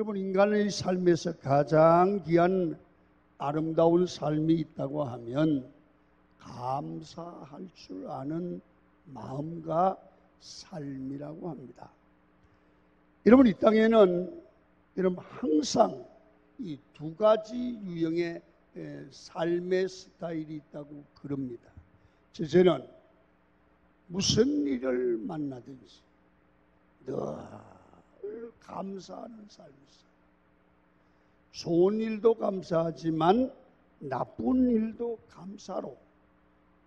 여러분, 인간의 삶에서 가장 귀한 아름다운 삶이 있다고 하면 감사할 줄 아는 마음과 삶이라고 합니다. 여러분, 이 땅에는 여러분 항상 이 두 가지 유형의 삶의 스타일이 있다고 그럽니다. 첫째는 무슨 일을 만나든지 늘 감사하는 삶이 있어요. 좋은 일도 감사하지만 나쁜 일도 감사로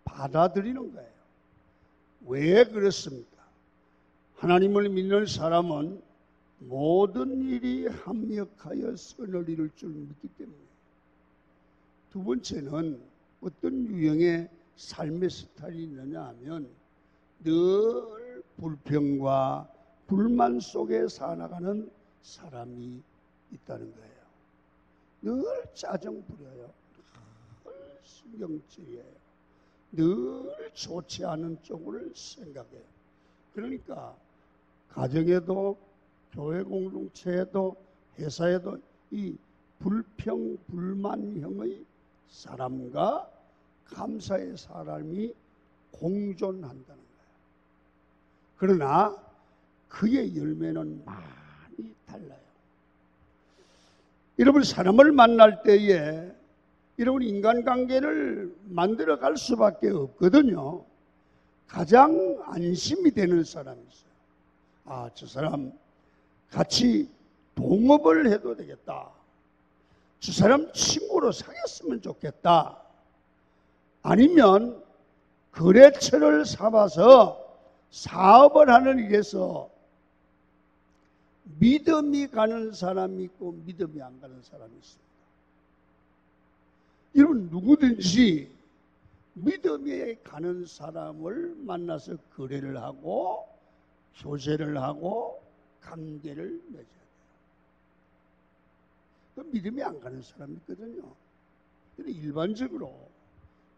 받아들이는 거예요. 왜 그렇습니까? 하나님을 믿는 사람은 모든 일이 합력하여 선을 이룰 줄 믿기 때문에. 두 번째는 어떤 유형의 삶의 스타일이 있느냐 하면 늘 불평과 불만 속에 살아가는 사람이 있다는 거예요. 늘 짜증 부려요. 늘 신경질이에요. 늘 좋지 않은 쪽을 생각해요. 그러니까 가정에도 교회 공동체에도 회사에도 이 불평 불만형의 사람과 감사의 사람이 공존한다는 거예요. 그러나 그의 열매는 많이 달라요. 여러분, 사람을 만날 때에 여러분 인간관계를 만들어 갈 수밖에 없거든요. 가장 안심이 되는 사람이 있어요. 아, 저 사람 같이 동업을 해도 되겠다. 저 사람 친구로 사귀었으면 좋겠다. 아니면 거래처를 삼아서 사업을 하는 일에서 믿음이 가는 사람이 있고 믿음이 안 가는 사람이 있습니다. 여러분, 누구든지 믿음이 가는 사람을 만나서 거래를 하고 교제를 하고 관계를 맺어야 돼요. 그 믿음이 안 가는 사람이 있거든요. 근데 일반적으로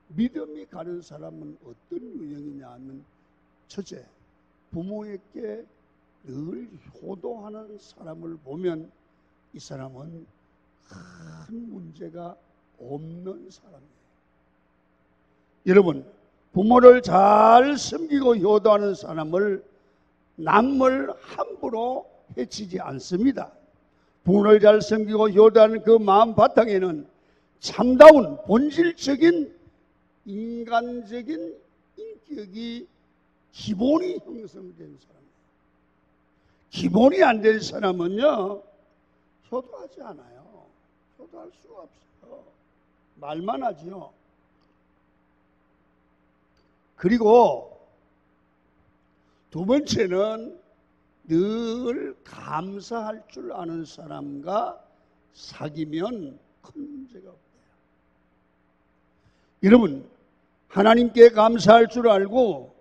믿음이 가는 사람은 어떤 유형이냐 하면 첫째, 부모에게 늘 효도하는 사람을 보면 이 사람은 큰 문제가 없는 사람이에요. 여러분, 부모를 잘 섬기고 효도하는 사람을 남을 함부로 해치지 않습니다. 부모를 잘 섬기고 효도하는 그 마음 바탕에는 참다운 본질적인 인간적인 인격이 기본이 형성된 사람이에요. 기본이 안 된 사람은요, 효도하지 않아요. 효도할 수가 없어요. 말만 하지요. 그리고 두 번째는 늘 감사할 줄 아는 사람과 사귀면 큰 문제가 없대요. 여러분, 하나님께 감사할 줄 알고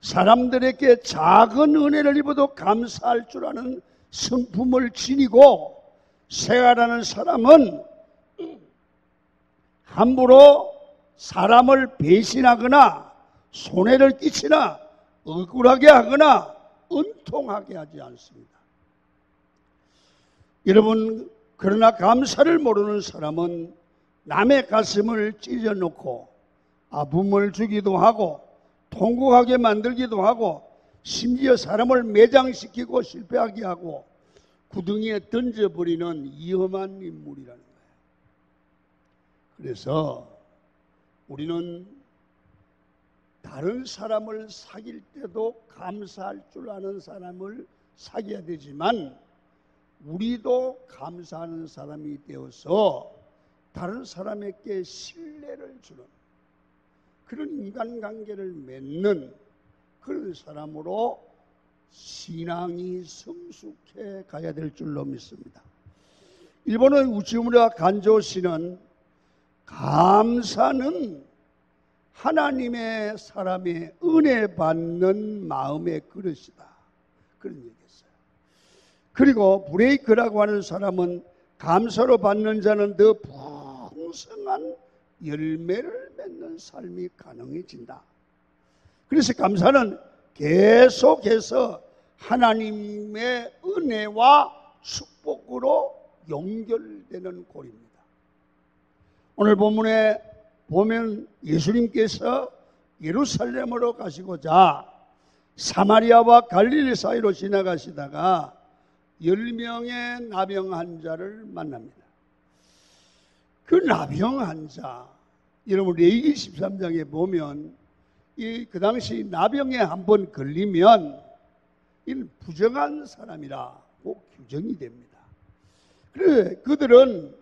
사람들에게 작은 은혜를 입어도 감사할 줄 아는 성품을 지니고 생활하는 사람은 함부로 사람을 배신하거나 손해를 끼치나 억울하게 하거나 은통하게 하지 않습니다. 여러분, 그러나 감사를 모르는 사람은 남의 가슴을 찢어놓고 아픔을 주기도 하고 통곡하게 만들기도 하고 심지어 사람을 매장시키고 실패하게 하고 구덩이에 던져버리는 위험한 인물이라는 거예요. 그래서 우리는 다른 사람을 사귈 때도 감사할 줄 아는 사람을 사귀어야 되지만 우리도 감사하는 사람이 되어서 다른 사람에게 신뢰를 주는 그런 인간관계를 맺는 그런 사람으로 신앙이 성숙해 가야 될 줄로 믿습니다. 일본의 우치무라 간조 씨는 감사는 하나님의 사람의 은혜 받는 마음의 그릇이다, 그런 얘기했어요. 그리고 브레이크라고 하는 사람은 감사로 받는 자는 더 풍성한 열매를 맺는 삶이 가능해진다. 그래서 감사는 계속해서 하나님의 은혜와 축복으로 연결되는 고리입니다. 오늘 본문에 보면 예수님께서 예루살렘으로 가시고자 사마리아와 갈릴리 사이로 지나가시다가 10명의 나병 환자를 만납니다. 그 나병 환자, 여러분 레위기 13장에 보면 그 당시 나병에 한번 걸리면 이는 부정한 사람이라고 규정이 됩니다. 그래 그들은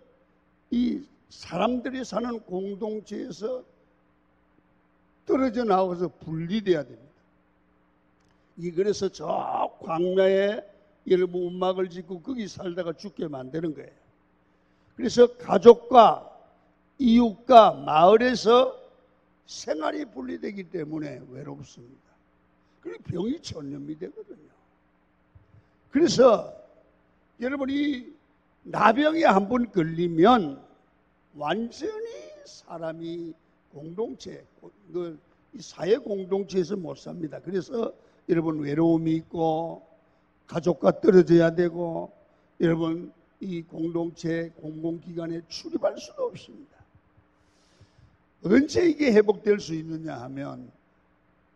이 사람들이 사는 공동체에서 떨어져 나와서 분리돼야 됩니다. 그래서 저 광야에 여러분 움막을 짓고 거기 살다가 죽게 만드는 거예요. 그래서 가족과 이웃과 마을에서 생활이 분리되기 때문에 외롭습니다. 그리고 병이 전염이 되거든요. 그래서 여러분이 나병에 한번 걸리면 완전히 사람이 공동체, 이 사회 공동체에서 못 삽니다. 그래서 여러분 외로움이 있고 가족과 떨어져야 되고 여러분 이 공동체 공공기관에 출입할 수도 없습니다. 언제 이게 회복될 수 있느냐 하면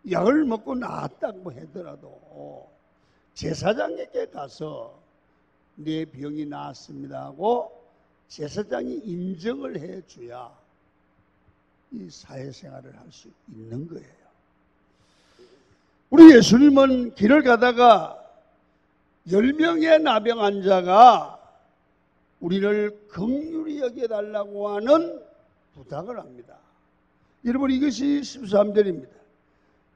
약을 먹고 나았다고 하더라도 제사장에게 가서 내 병이 나았습니다 하고 제사장이 인정을 해줘야 이 사회생활을 할 수 있는 거예요. 우리 예수님은 길을 가다가 10명의 나병 환자가 우리를 긍휼히 여겨달라고 하는 부탁을 합니다. 여러분 이것이 13절입니다.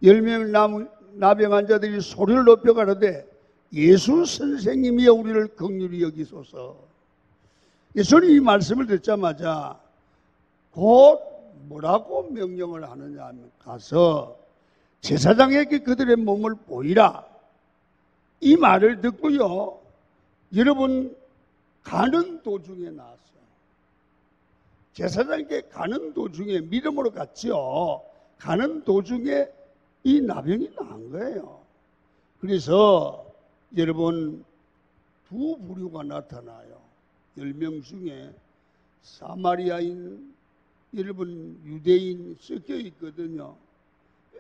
10명 나병 환자들이 소리를 높여 가로되 예수 선생님이여 우리를 긍휼히 여기소서. 예수님이 이 말씀을 듣자마자 곧 뭐라고 명령을 하느냐 하면 가서 제사장에게 그들의 몸을 보이라. 이 말을 듣고요. 여러분 가는 도중에 나왔어요. 제사장에게 가는 도중에 믿음으로 갔죠. 가는 도중에 이 나병이 나은 거예요. 그래서 여러분 두 부류가 나타나요. 10명 중에 사마리아인 여러분 유대인 섞여 있거든요.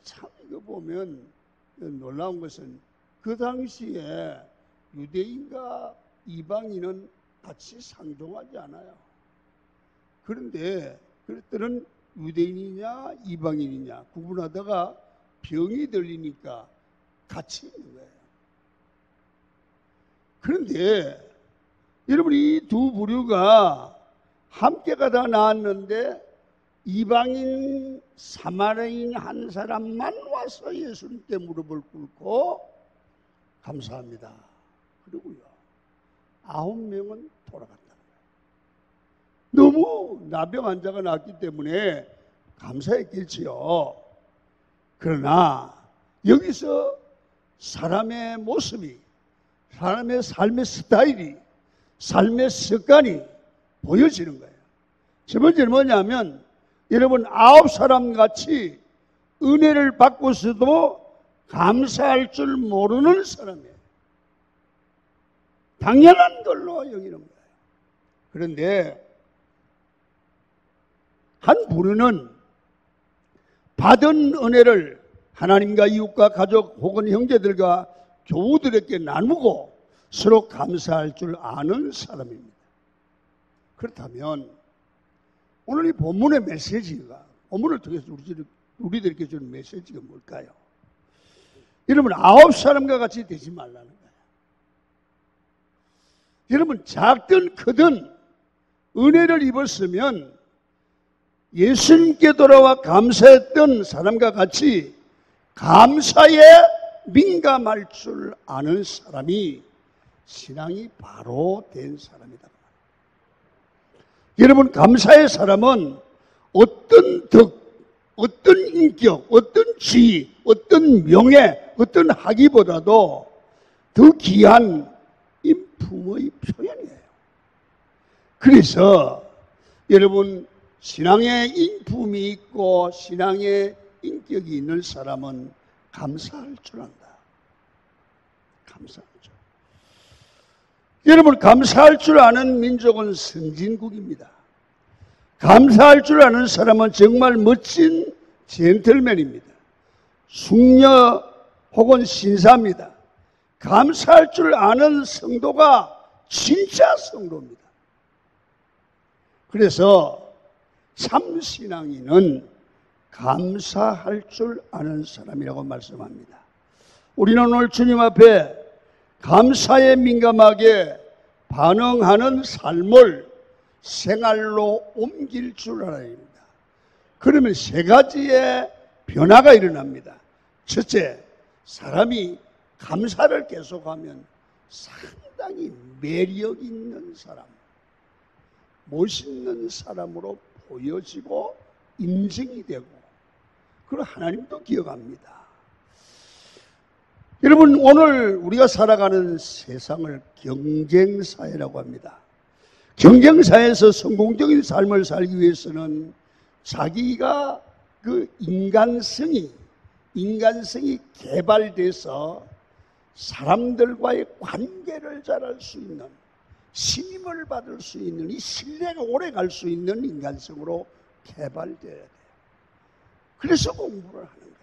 참 이거 보면 놀라운 것은 그 당시에 유대인과 이방인은 같이 상종하지 않아요. 그런데 그들은 유대인이냐 이방인이냐 구분하다가 병이 들리니까 같이 있는 거예요. 그런데 여러분 이 두 부류가 함께 가다 나왔는데 이방인 사마리아인 한 사람만 와서 예수님께 무릎을 꿇고 감사합니다. 그리고요 9명은 돌아갔다는 거예요. 너무 나병 환자가 났기 때문에 감사했겠지요. 그러나 여기서 사람의 모습이, 사람의 삶의 스타일이, 삶의 습관이 보여지는 거예요. 첫 번째는 뭐냐면 여러분 9사람 같이 은혜를 받고서도 감사할 줄 모르는 사람이에요. 당연한 걸로 여기는 거예요. 그런데 한 부류는 받은 은혜를 하나님과 이웃과 가족 혹은 형제들과 교우들에게 나누고 서로 감사할 줄 아는 사람입니다. 그렇다면 오늘 이 본문의 메시지가, 본문을 통해서 우리들에게 주는 메시지가 뭘까요? 여러분 9사람과 같이 되지 말라는 거예요. 여러분 작든 크든 은혜를 입었으면 예수님께 돌아와 감사했던 사람과 같이 감사에 민감할 줄 아는 사람이 신앙이 바로 된 사람이다. 여러분 감사의 사람은 어떤 덕, 어떤 인격, 어떤 지위, 어떤 명예, 어떤 학위보다도 더 귀한 인품의 표현이에요. 그래서 여러분 신앙의 인품이 있고 신앙의 인격이 있는 사람은 감사할 줄 안다. 감사할 줄. 여러분, 감사할 줄 아는 민족은 선진국입니다. 감사할 줄 아는 사람은 정말 멋진 젠틀맨입니다. 숙녀 혹은 신사입니다. 감사할 줄 아는 성도가 진짜 성도입니다. 그래서 참 신앙인은 감사할 줄 아는 사람이라고 말씀합니다. 우리는 오늘 주님 앞에 감사에 민감하게 반응하는 삶을 생활로 옮길 줄 알아야 합니다. 그러면 세 가지의 변화가 일어납니다. 첫째, 사람이 감사를 계속하면 상당히 매력 있는 사람, 멋있는 사람으로 보여지고 인정이 되고, 그리고 하나님도 기억합니다. 여러분, 오늘 우리가 살아가는 세상을 경쟁사회라고 합니다. 경쟁사회에서 성공적인 삶을 살기 위해서는 자기가 그 인간성이 개발돼서 사람들과의 관계를 잘할 수 있는, 신임을 받을 수 있는, 이 신뢰가 오래 갈 수 있는 인간성으로 개발돼야 돼요. 그래서 공부를 하는 거예요.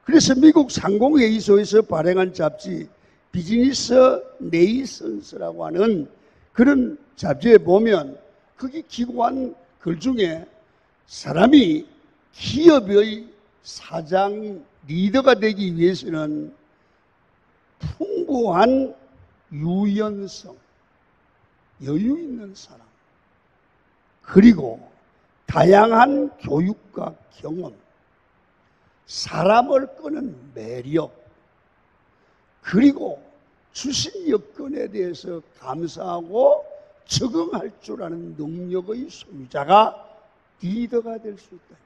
그래서 미국 상공회의소에서 발행한 잡지 비즈니스 네이션스라고 하는 그런 잡지에 보면 거기 기고한 글 중에 사람이 기업의 사장, 리더가 되기 위해서는 풍부한 유연성, 여유 있는 사람, 그리고 다양한 교육과 경험, 사람을 끄는 매력, 그리고 주신 여건에 대해서 감사하고 적응할 줄 아는 능력의 소유자가 리더가 될 수 있다.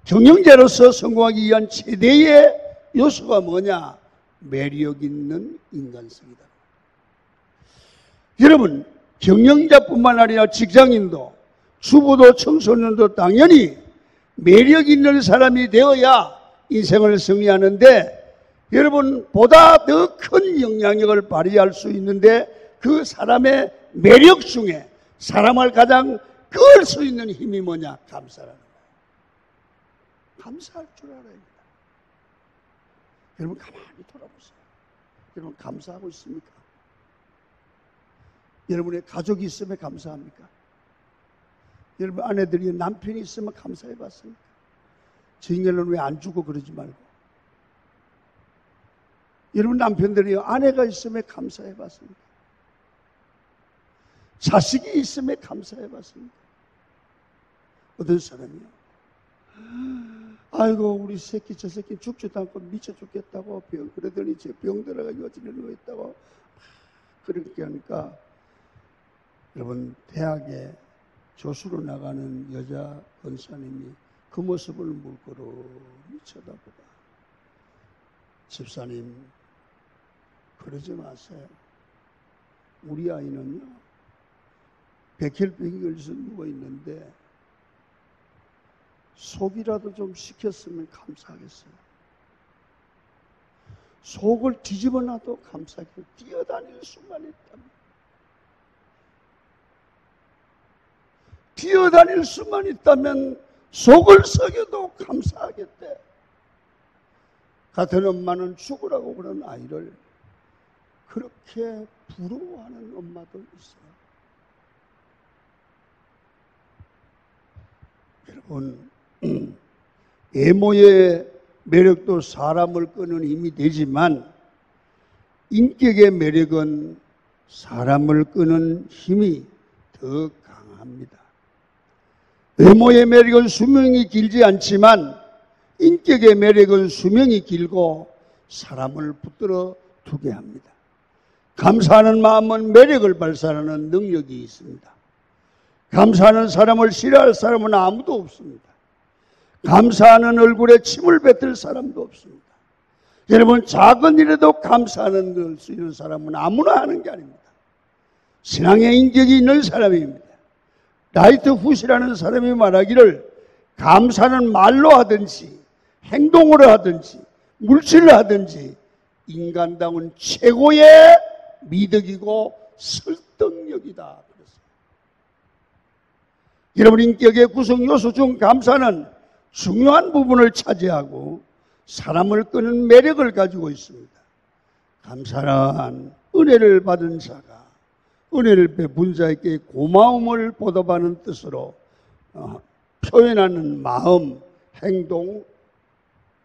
경영자로서 성공하기 위한 최대의 요소가 뭐냐? 매력 있는 인간성이다. 여러분, 경영자뿐만 아니라 직장인도, 주부도, 청소년도 당연히 매력 있는 사람이 되어야 인생을 승리하는데, 여러분, 보다 더 큰 영향력을 발휘할 수 있는데 그 사람의 매력 중에 사람을 가장 끌 수 있는 힘이 뭐냐? 감사라는 거예요. 감사할 줄 알아야 합니다. 여러분, 가만히 돌아보세요. 여러분, 감사하고 있습니까? 여러분의 가족이 있으면 감사합니까? 여러분, 아내들이, 남편이 있으면 감사해 봤습니까? 저희들은 왜 안 주고 그러지 말고. 여러분, 남편들이 아내가 있으면 감사해 봤습니까? 자식이 있으면 감사해 봤습니까? 어떤 사람이요? 아이고, 우리 새끼, 저 새끼 죽지도 않고 미쳐 죽겠다고 그러더니 제 병 들어가지고 어찌를 누워있다고 그렇게 하니까, 여러분, 대학에 교수로 나가는 여자 권사님이 그 모습을 물끄러미 쳐다보다, 집사님, 그러지 마세요. 우리 아이는요, 백혈병이 걸려서 누워있는데 속이라도 좀 식혔으면 감사하겠어요. 속을 뒤집어 놔도 감사하겠어요. 뛰어다닐 수만 있다면. 뛰어다닐 수만 있다면 속을 썩여도 감사하겠대. 같은 엄마는 죽으라고 그런 아이를 그렇게 부러워하는 엄마도 있어요. 여러분, 외모의 매력도 사람을 끄는 힘이 되지만 인격의 매력은 사람을 끄는 힘이 더 강합니다. 외모의 매력은 수명이 길지 않지만 인격의 매력은 수명이 길고 사람을 붙들어 두게 합니다. 감사하는 마음은 매력을 발산하는 능력이 있습니다. 감사하는 사람을 싫어할 사람은 아무도 없습니다. 감사하는 얼굴에 침을 뱉을 사람도 없습니다. 여러분, 작은 일에도 감사하는 수 있는 사람은 아무나 하는 게 아닙니다. 신앙의 인격이 있는 사람입니다. 라이트 훗이라는 사람이 말하기를, 감사는 말로 하든지 행동으로 하든지 물질로 하든지 인간다운 최고의 미덕이고 설득력이다. 여러분, 인격의 구성 요소 중 감사는 중요한 부분을 차지하고 사람을 끄는 매력을 가지고 있습니다. 감사란 은혜를 받은 자가 은혜를 베푼 자에게 고마움을 보답하는 뜻으로 표현하는 마음, 행동,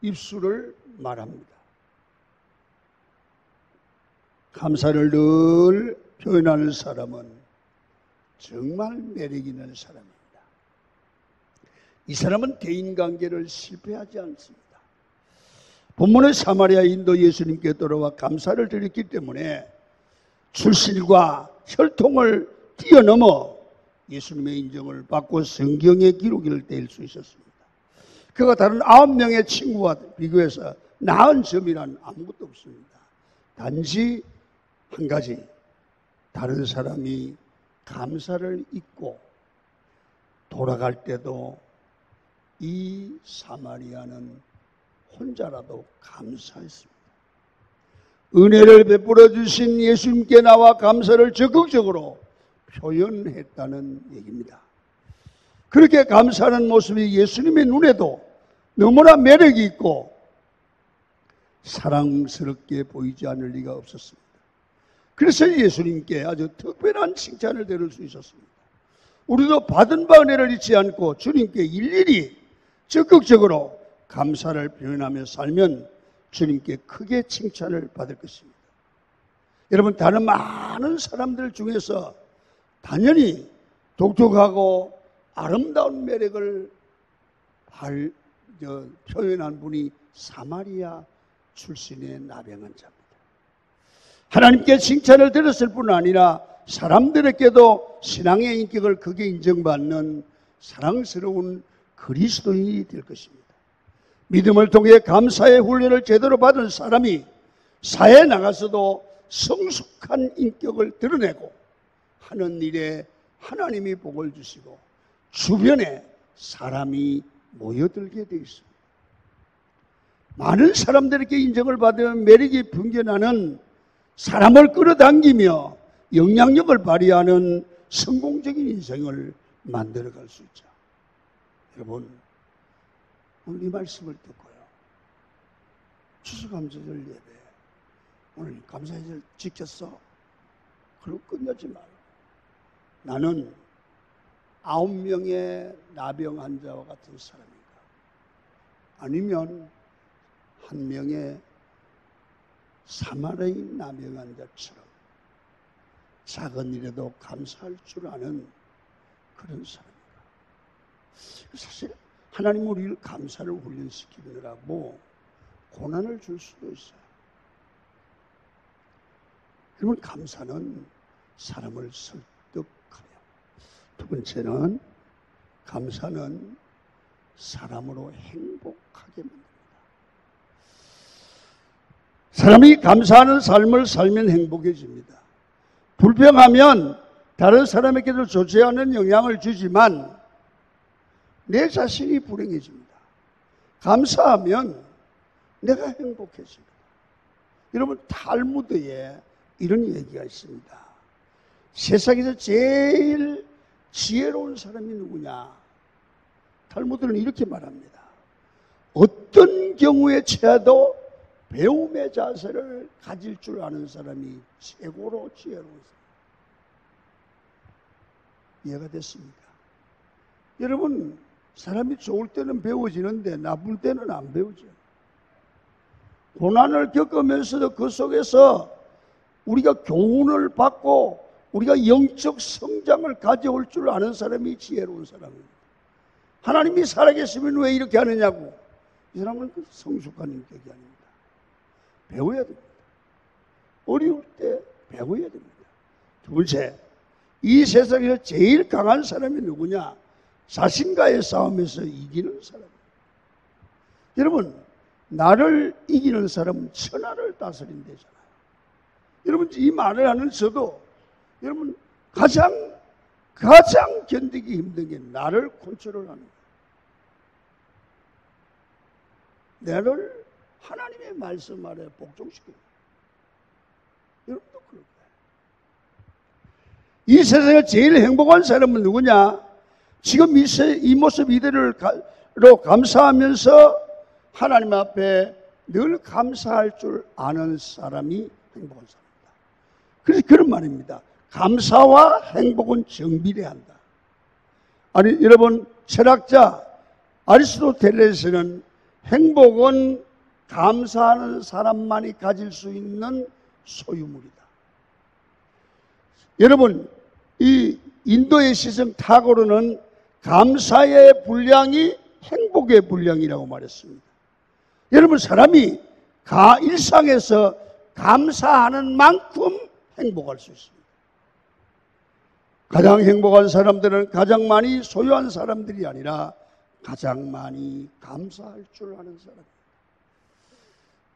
입술을 말합니다. 감사를 늘 표현하는 사람은 정말 매력 있는 사람입니다. 이 사람은 대인관계를 실패하지 않습니다. 본문의 사마리아 인도 예수님께 돌아와 감사를 드렸기 때문에 출신과 혈통을 뛰어넘어 예수님의 인정을 받고 성경의 기록을 뗄 수 있었습니다. 그가 다른 9명의 친구와 비교해서 나은 점이란 아무것도 없습니다. 단지 한 가지, 다른 사람이 감사를 잊고 돌아갈 때도 이 사마리아는 혼자라도 감사했습니다. 은혜를 베풀어 주신 예수님께 나와 감사를 적극적으로 표현했다는 얘기입니다. 그렇게 감사하는 모습이 예수님의 눈에도 너무나 매력이 있고 사랑스럽게 보이지 않을 리가 없었습니다. 그래서 예수님께 아주 특별한 칭찬을 들을 수 있었습니다. 우리도 받은 바 은혜를 잊지 않고 주님께 일일이 적극적으로 감사를 표현하며 살면 주님께 크게 칭찬을 받을 것입니다. 여러분, 다른 많은 사람들 중에서 당연히 독특하고 아름다운 매력을 표현한 분이 사마리아 출신의 나병한 자입니다. 하나님께 칭찬을 들었을 뿐 아니라 사람들에게도 신앙의 인격을 크게 인정받는 사랑스러운 그리스도인이 될 것입니다. 믿음을 통해 감사의 훈련을 제대로 받은 사람이 사회에 나가서도 성숙한 인격을 드러내고 하는 일에 하나님이 복을 주시고 주변에 사람이 모여들게 되어 있습니다. 많은 사람들에게 인정을 받으면 매력이 풍겨나는 사람을 끌어당기며 영향력을 발휘하는 성공적인 인생을 만들어갈 수 있죠. 여러분, 오늘 이 말씀을 듣고요, 추수감사절 예배 오늘 감사의 절 지켰어? 그럼 끝내지 말고 나는 9명의 나병 환자와 같은 사람인가, 아니면 한 명의 사마리아인 나병 환자처럼 작은 일에도 감사할 줄 아는 그런 사람인가. 사실 하나님은 우리를 감사를 훈련시키느라고 고난을 줄 수도 있어요. 그러면 감사는 사람을 설득하여, 두 번째는 감사는 사람으로 행복하게 만듭니다. 사람이 감사하는 삶을 살면 행복해집니다. 불평하면 다른 사람에게도 좋지 않은 영향을 주지만 내 자신이 불행해집니다. 감사하면 내가 행복해집니다. 여러분, 탈무드에 이런 얘기가 있습니다. 세상에서 제일 지혜로운 사람이 누구냐? 탈무드는 이렇게 말합니다. 어떤 경우에 처해도 배움의 자세를 가질 줄 아는 사람이 최고로 지혜로운 사람. 이해가 됐습니까? 여러분, 사람이 좋을 때는 배워지는데 나쁠 때는 안 배우죠. 고난을 겪으면서도 그 속에서 우리가 교훈을 받고 우리가 영적 성장을 가져올 줄 아는 사람이 지혜로운 사람입니다. 하나님이 살아계시면 왜 이렇게 하느냐고. 이 사람은 그 성숙한 인격이 아닙니다. 배워야 됩니다. 어려울 때 배워야 됩니다. 두 번째, 이 세상에서 제일 강한 사람이 누구냐? 자신과의 싸움에서 이기는 사람입니다. 여러분, 나를 이기는 사람은 천하를 다스린다잖아요. 여러분, 이 말을 하는 저도 여러분 가장 견디기 힘든 게 나를 컨트롤하는 거예요. 나를 하나님의 말씀 아래 복종시켜요. 이 세상에 제일 행복한 사람은 누구냐? 지금 이 모습 이대로 감사하면서 하나님 앞에 늘 감사할 줄 아는 사람이 행복한 사람이다. 그래서 그런 말입니다. 감사와 행복은 정비례한다. 아니, 여러분, 철학자 아리스토텔레스는 행복은 감사하는 사람만이 가질 수 있는 소유물이다. 여러분, 이 인도의 시성 타고르는 감사의 분량이 행복의 분량이라고 말했습니다. 여러분, 사람이 일상에서 감사하는 만큼 행복할 수 있습니다. 가장 행복한 사람들은 가장 많이 소유한 사람들이 아니라 가장 많이 감사할 줄 아는 사람입니다.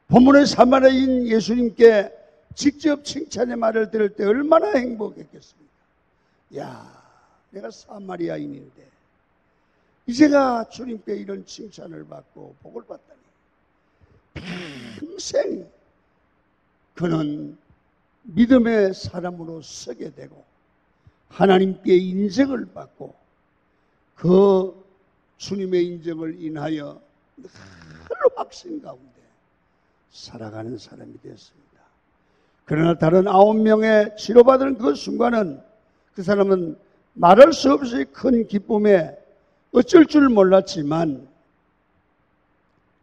본문의 사마리아인 예수님께 직접 칭찬의 말을 들을 때 얼마나 행복했겠습니까? 야, 내가 사마리아인인데 이제가 주님께 이런 칭찬을 받고 복을 받다니. 평생 그는 믿음의 사람으로 서게 되고 하나님께 인정을 받고 그 주님의 인정을 인하여 늘 확신 가운데 살아가는 사람이 되었습니다. 그러나 다른 9명의 치료받은 그 순간은 그 사람은 말할 수 없이 큰 기쁨에 어쩔 줄 몰랐지만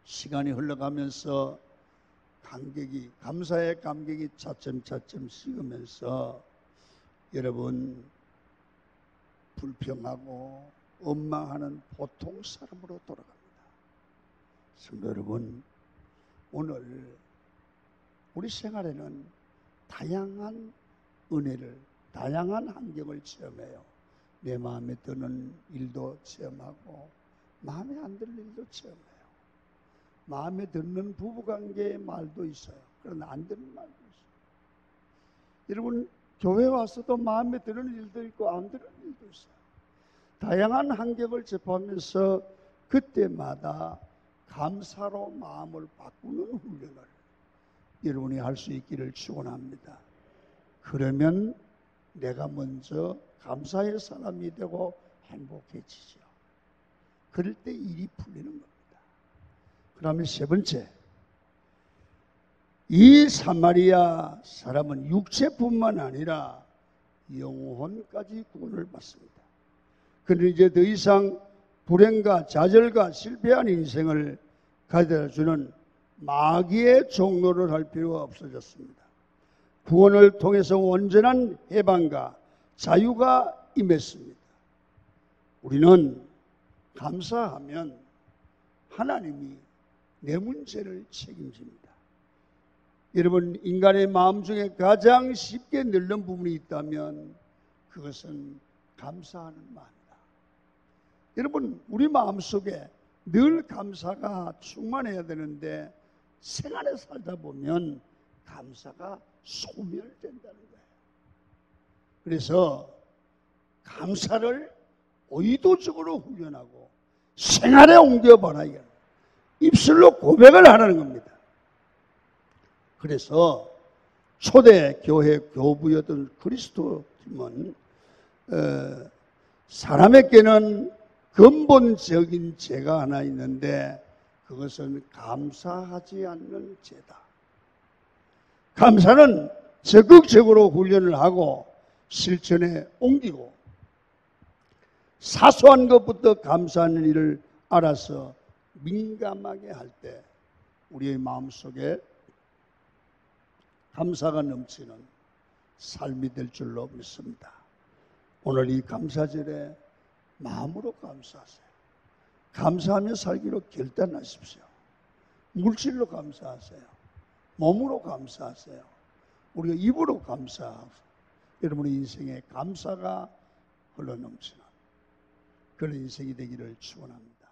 시간이 흘러가면서 감사의 감격이 차츰차츰 식으면서 여러분 불평하고 원망하는 보통 사람으로 돌아갑니다. 성도 여러분, 오늘 우리 생활에는 다양한 은혜를, 다양한 환경을 체험해요. 내 마음에 드는 일도 체험하고 마음에 안 드는 일도 체험해요. 마음에 드는 부부관계의 말도 있어요. 그러나 안 드는 말도 있어요. 여러분, 교회 와서도 마음에 드는 일도 있고 안 드는 일도 있어요. 다양한 환경을 접하면서 그때마다 감사로 마음을 바꾸는 훈련을 여러분이 할 수 있기를 축원합니다. 그러면 내가 먼저 감사의 사람이 되고 행복해지죠. 그럴 때 일이 풀리는 겁니다. 그러면 세 번째, 이 사마리아 사람은 육체뿐만 아니라 영혼까지 구원을 받습니다. 그런데 이제 더 이상 불행과 좌절과 실패한 인생을 가져다주는 마귀의 종로를 할 필요가 없어졌습니다. 구원을 통해서 온전한 해방과 자유가 임했습니다. 우리는 감사하면 하나님이 내 문제를 책임집니다. 여러분, 인간의 마음 중에 가장 쉽게 늘는 부분이 있다면 그것은 감사하는 마음이다. 여러분, 우리 마음속에 늘 감사가 충만해야 되는데 생활에 살다 보면 감사가 소멸된다는 거예요. 그래서 감사를 의도적으로 훈련하고 생활에 옮겨봐라야 입술로 고백을 하라는 겁니다. 그래서 초대 교회 교부였던 그리스도님은 사람에게는 근본적인 죄가 하나 있는데 그것은 감사하지 않는 죄다. 감사는 적극적으로 훈련을 하고 실천에 옮기고 사소한 것부터 감사하는 일을 알아서 민감하게 할 때 우리의 마음속에 감사가 넘치는 삶이 될 줄로 믿습니다. 오늘 이 감사절에 마음으로 감사하세요. 감사하며 살기로 결단하십시오. 물질로 감사하세요. 몸으로 감사하세요. 우리가 입으로 감사하고 여러분의 인생에 감사가 흘러넘치는 그런 인생이 되기를 축원합니다.